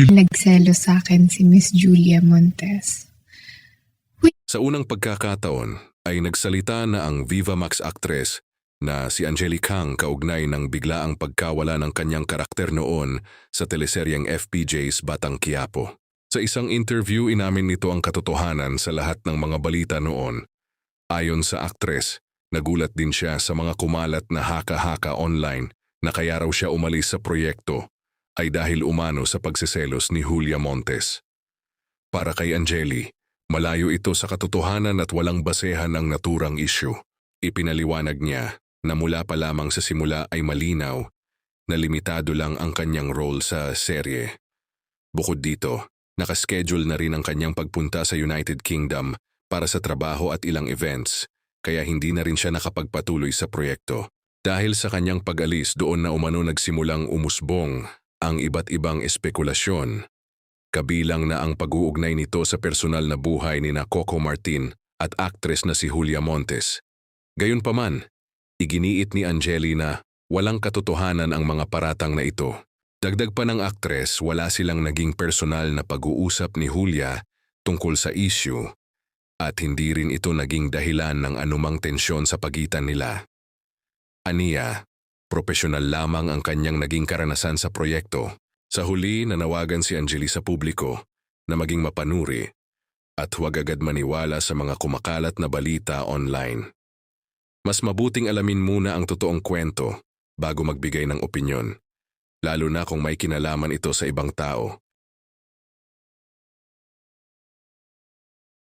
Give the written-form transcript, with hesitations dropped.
Nagselos sa akin si Miss Julia Montes. Sa unang pagkakataon ay nagsalita na ang Viva Max actress na si Angelique Kang kaugnay ng biglaang pagkawala ng kanyang karakter noon sa teleseryeng FPJ's Batang Quiapo. Sa isang interview, inamin nito ang katotohanan sa lahat ng mga balita noon. Ayon sa actress, nagulat din siya sa mga kumalat na haka-haka online na kaya raw siya umalis sa proyekto ay dahil umano sa pagsiselos ni Julia Montes. Para kay Angeli, malayo ito sa katotohanan at walang basehan ng naturang issue. Ipinaliwanag niya na mula pa lamang sa simula ay malinaw na limitado lang ang kanyang role sa serye. Bukod dito, nakaschedule na rin ang kanyang pagpunta sa United Kingdom para sa trabaho at ilang events, kaya hindi na rin siya nakapagpatuloy sa proyekto. Dahil sa kanyang pag-alis, doon na umano nagsimulang umusbong ang iba't ibang espekulasyon. Kabilang na ang pag-uugnay nito sa personal na buhay ni Coco Martin at actress na si Julia Montes. Gayunpaman, iginiit ni Angeli na walang katotohanan ang mga paratang na ito. Dagdag pa ng actress, wala silang naging personal na pag-uusap ni Julia tungkol sa issue at hindi rin ito naging dahilan ng anumang tensyon sa pagitan nila. Aniya, profesional lamang ang kanyang naging karanasan sa proyekto. Sa huli, nanawagan si Angeli sa publiko na maging mapanuri at huwag agad maniwala sa mga kumakalat na balita online. Mas mabuting alamin muna ang totoong kwento bago magbigay ng opinyon, lalo na kung may kinalaman ito sa ibang tao.